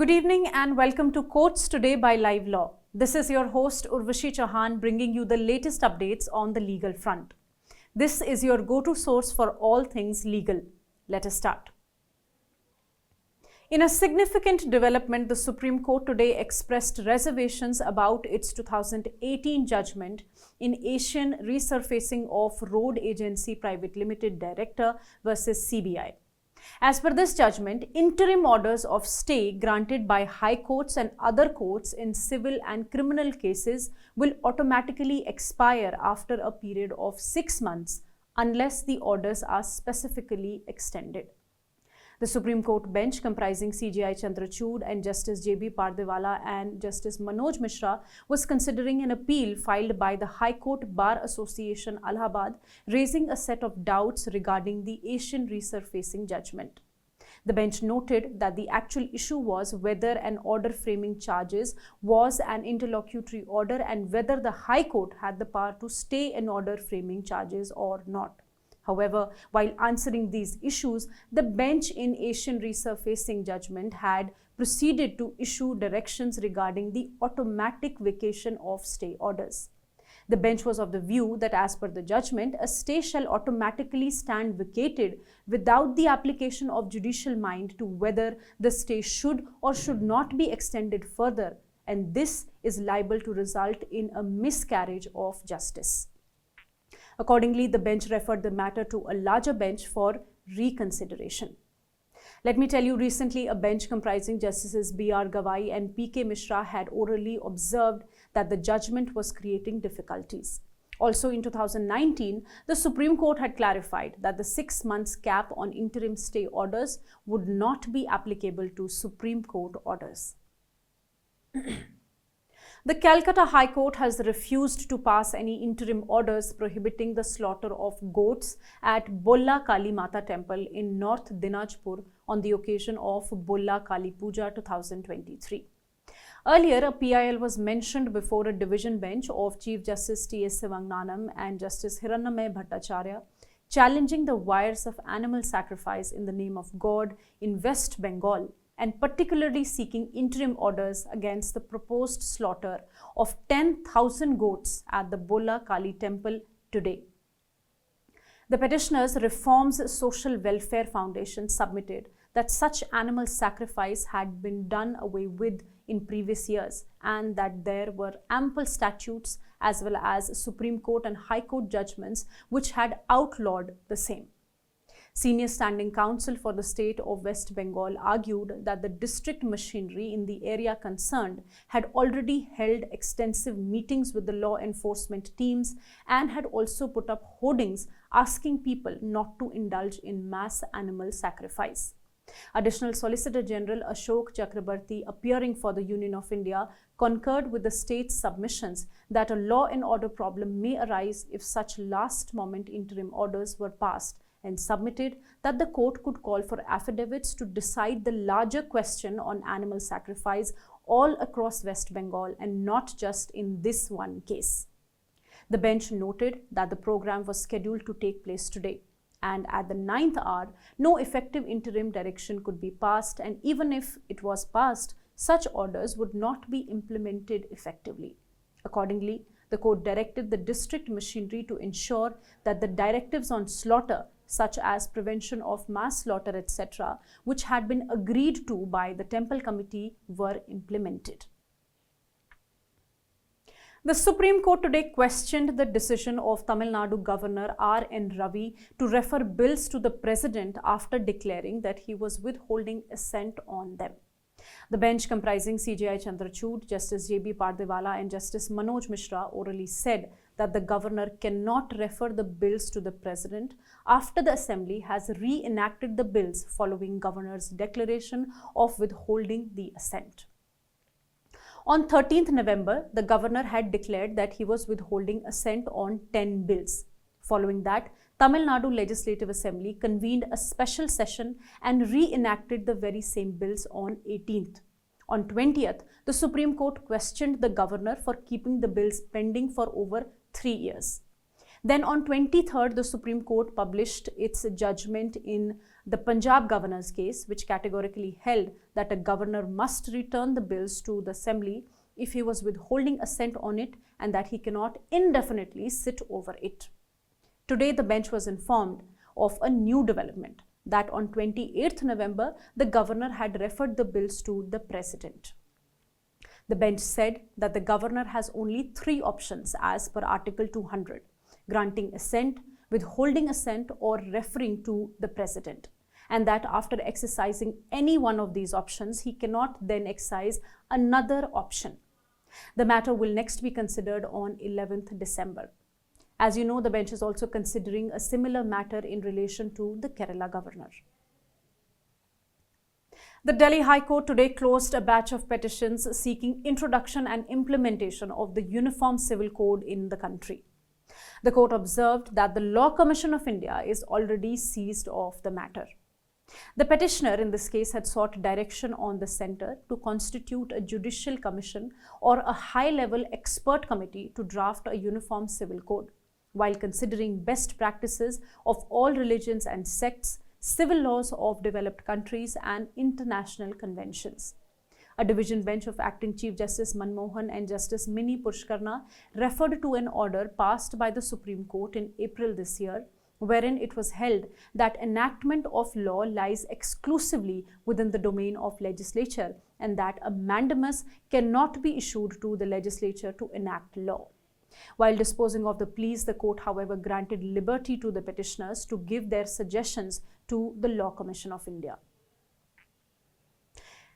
Good evening and welcome to Courts Today by Livelaw. This is your host Urvashi Chauhan bringing you the latest updates on the legal front. This is your go-to source for all things legal. Let us start. In a significant development, the Supreme Court today expressed reservations about its 2018 judgment in Asian Resurfacing of Road Agency Private Limited Director versus CBI. As per this judgment, interim orders of stay granted by high courts and other courts in civil and criminal cases will automatically expire after a period of 6 months unless the orders are specifically extended. The Supreme Court bench comprising CJI Chandrachud and Justice J.B. Pardewala and Justice Manoj Mishra was considering an appeal filed by the High Court Bar Association Allahabad, raising a set of doubts regarding the Asian Resurfacing judgment. The bench noted that the actual issue was whether an order framing charges was an interlocutory order and whether the High Court had the power to stay an order framing charges or not. However, while answering these issues, the bench in Asian Resurfacing judgment had proceeded to issue directions regarding the automatic vacation of stay orders. The bench was of the view that as per the judgment, a stay shall automatically stand vacated without the application of judicial mind to whether the stay should or should not be extended further, and this is liable to result in a miscarriage of justice. Accordingly, the bench referred the matter to a larger bench for reconsideration. Let me tell you, recently a bench comprising Justices B.R. Gawai and P.K. Mishra had orally observed that the judgment was creating difficulties. Also in 2019, the Supreme Court had clarified that the 6 months cap on interim stay orders would not be applicable to Supreme Court orders. The Calcutta High Court has refused to pass any interim orders prohibiting the slaughter of goats at Bolla Kali Mata Temple in North Dinajpur on the occasion of Bolla Kali Puja 2023. Earlier, a PIL was mentioned before a division bench of Chief Justice T.S. Sivangnanam and Justice Hirannamay Bhattacharya, challenging the wires of animal sacrifice in the name of God in West Bengal, and particularly seeking interim orders against the proposed slaughter of 10,000 goats at the Bolla Kali temple today. The petitioners' Reforms Social Welfare Foundation submitted that such animal sacrifice had been done away with in previous years and that there were ample statutes as well as Supreme Court and High Court judgments which had outlawed the same. Senior Standing Counsel for the state of West Bengal argued that the district machinery in the area concerned had already held extensive meetings with the law enforcement teams and had also put up hoardings asking people not to indulge in mass animal sacrifice. Additional Solicitor General Ashok Chakrabarti, appearing for the Union of India, concurred with the state's submissions that a law and order problem may arise if such last-moment interim orders were passed, and submitted that the court could call for affidavits to decide the larger question on animal sacrifice all across West Bengal and not just in this one case. The bench noted that the program was scheduled to take place today, and at the 9th hour, no effective interim direction could be passed, and even if it was passed, such orders would not be implemented effectively. Accordingly, the court directed the district machinery to ensure that the directives on slaughter, such as prevention of mass slaughter, etc., which had been agreed to by the temple committee, were implemented. The Supreme Court today questioned the decision of Tamil Nadu Governor R.N. Ravi to refer bills to the President after declaring that he was withholding assent on them. The bench comprising CJI Chandrachud, Justice J.B. Pardewala and Justice Manoj Mishra orally said that the governor cannot refer the bills to the President after the Assembly has reenacted the bills following Governor's declaration of withholding the assent. On 13th November, the Governor had declared that he was withholding assent on 10 bills. Following that, Tamil Nadu Legislative Assembly convened a special session and reenacted the very same bills on 18th. On 20th, the Supreme Court questioned the Governor for keeping the bills pending for over 3 years. Then on 23rd, the Supreme Court published its judgment in the Punjab governor's case, which categorically held that a governor must return the bills to the assembly if he was withholding assent on it and that he cannot indefinitely sit over it. Today, the bench was informed of a new development, that on 28th November, the governor had referred the bills to the president. The bench said that the governor has only 3 options as per Article 200, granting assent, withholding assent, or referring to the president, and that after exercising any one of these options, he cannot then exercise another option. The matter will next be considered on 11th December. As you know, the bench is also considering a similar matter in relation to the Kerala governor. The Delhi High Court today closed a batch of petitions seeking introduction and implementation of the Uniform Civil Code in the country. The court observed that the Law Commission of India is already seized of the matter. The petitioner in this case had sought direction on the centre to constitute a judicial commission or a high-level expert committee to draft a uniform civil code, while considering best practices of all religions and sects, civil laws of developed countries and international conventions. A division bench of Acting Chief Justice Manmohan and Justice Mini Pushkarna referred to an order passed by the Supreme Court in April this year, wherein it was held that enactment of law lies exclusively within the domain of legislature and that a mandamus cannot be issued to the legislature to enact law. While disposing of the pleas, the court, however, granted liberty to the petitioners to give their suggestions to the Law Commission of India.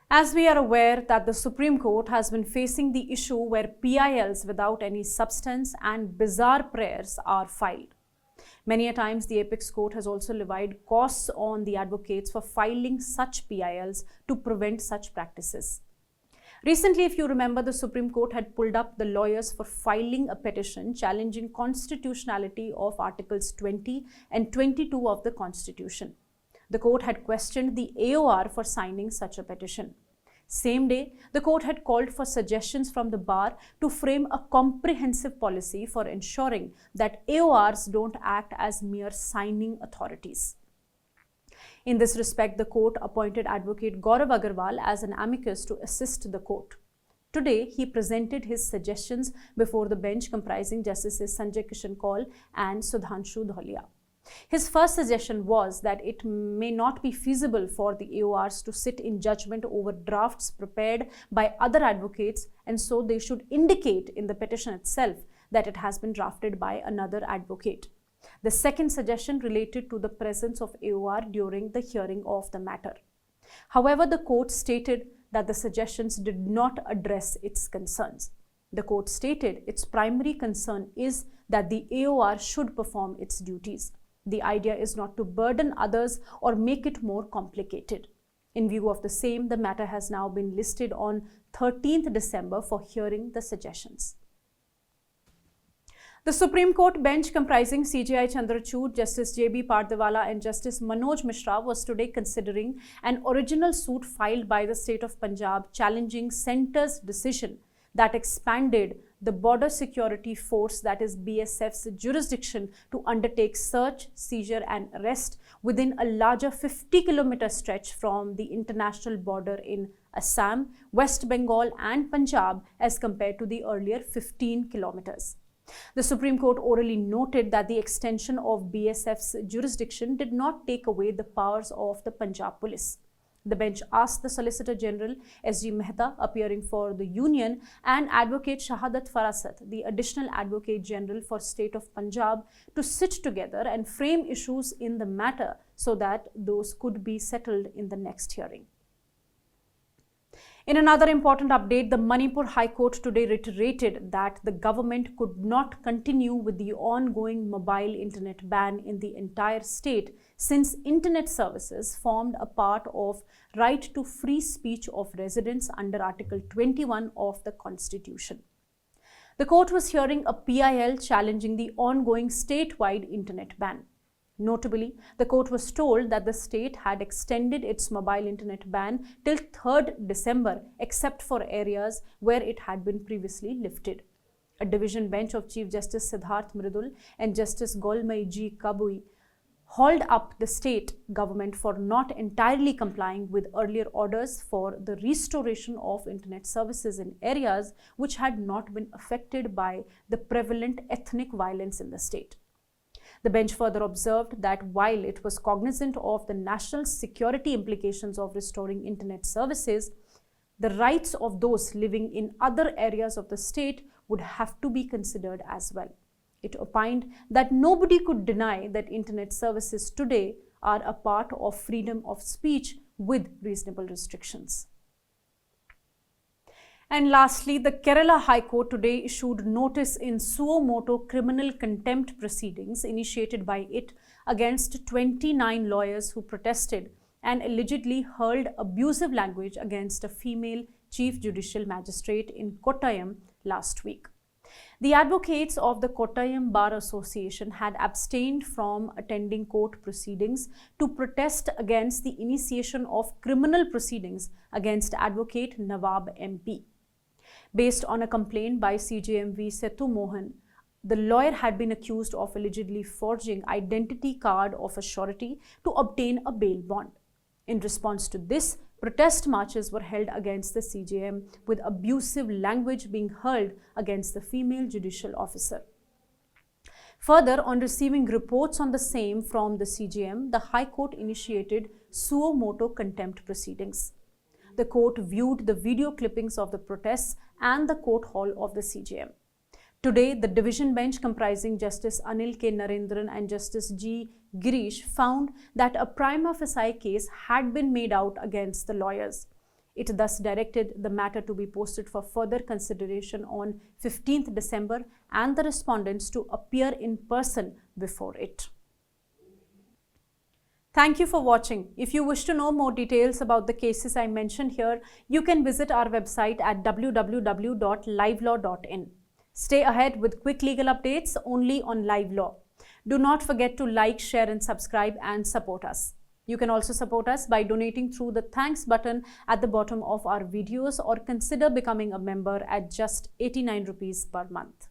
As we are aware that the Supreme Court has been facing the issue where PILs without any substance and bizarre prayers are filed. Many a times the Apex Court has also levied costs on the advocates for filing such PILs to prevent such practices. Recently, if you remember, the Supreme Court had pulled up the lawyers for filing a petition challenging constitutionality of Articles 20 and 22 of the Constitution. The court had questioned the AOR for signing such a petition. Same day, the court had called for suggestions from the bar to frame a comprehensive policy for ensuring that AORs don't act as mere signing authorities. In this respect, the court appointed Advocate Gaurav Agarwal as an amicus to assist the court. Today, he presented his suggestions before the bench comprising Justices Sanjay Kishan Kaul and Sudhanshu Dhalia. His first suggestion was that it may not be feasible for the AORs to sit in judgment over drafts prepared by other advocates, and so they should indicate in the petition itself that it has been drafted by another advocate. The second suggestion related to the presence of AOR during the hearing of the matter. However, the court stated that the suggestions did not address its concerns. The court stated its primary concern is that the AOR should perform its duties. The idea is not to burden others or make it more complicated. In view of the same, the matter has now been listed on 13th December for hearing the suggestions. The Supreme Court bench comprising CJI Chandrachud, Justice J.B. Pardewala and Justice Manoj Mishra was today considering an original suit filed by the state of Punjab challenging centre's decision that expanded the Border Security Force, that is BSF's jurisdiction to undertake search, seizure and arrest within a larger 50-kilometer stretch from the international border in Assam, West Bengal and Punjab as compared to the earlier 15 kilometers. The Supreme Court orally noted that the extension of BSF's jurisdiction did not take away the powers of the Punjab Police. The bench asked the Solicitor General S.G. Mehta, appearing for the Union, and Advocate Shahadat Farasat, the Additional Advocate General for State of Punjab, to sit together and frame issues in the matter so that those could be settled in the next hearing. In another important update, the Manipur High Court today reiterated that the government could not continue with the ongoing mobile internet ban in the entire state since internet services formed a part of right to free speech of residents under Article 21 of the Constitution. The court was hearing a PIL challenging the ongoing statewide internet ban. Notably, the court was told that the state had extended its mobile internet ban till 3rd December, except for areas where it had been previously lifted. A division bench of Chief Justice Siddharth Mridul and Justice Golmai G. Kabui hauled up the state government for not entirely complying with earlier orders for the restoration of internet services in areas which had not been affected by the prevalent ethnic violence in the state. The bench further observed that while it was cognizant of the national security implications of restoring internet services, the rights of those living in other areas of the state would have to be considered as well. It opined that nobody could deny that internet services today are a part of freedom of speech with reasonable restrictions. And lastly, the Kerala High Court today issued notice in suo motu criminal contempt proceedings initiated by it against 29 lawyers who protested and allegedly hurled abusive language against a female chief judicial magistrate in Kottayam last week. The advocates of the Kottayam Bar Association had abstained from attending court proceedings to protest against the initiation of criminal proceedings against advocate Nawab MP. Based on a complaint by CJMV Sethu Mohan, the lawyer had been accused of allegedly forging identity card of a surety to obtain a bail bond. In response to this, protest marches were held against the CJM, with abusive language being hurled against the female judicial officer. Further, on receiving reports on the same from the CJM, the High Court initiated suo motu contempt proceedings. The court viewed the video clippings of the protests and the court hall of the CJM. Today, the division bench comprising Justice Anil K. Narendran and Justice G. Girish found that a prima facie case had been made out against the lawyers. It thus directed the matter to be posted for further consideration on 15th December and the respondents to appear in person before it. Thank you for watching. If you wish to know more details about the cases I mentioned here, you can visit our website at www.livelaw.in. Stay ahead with quick legal updates only on Livelaw. Do not forget to like, share and subscribe and support us. You can also support us by donating through the thanks button at the bottom of our videos or consider becoming a member at just 89 rupees per month.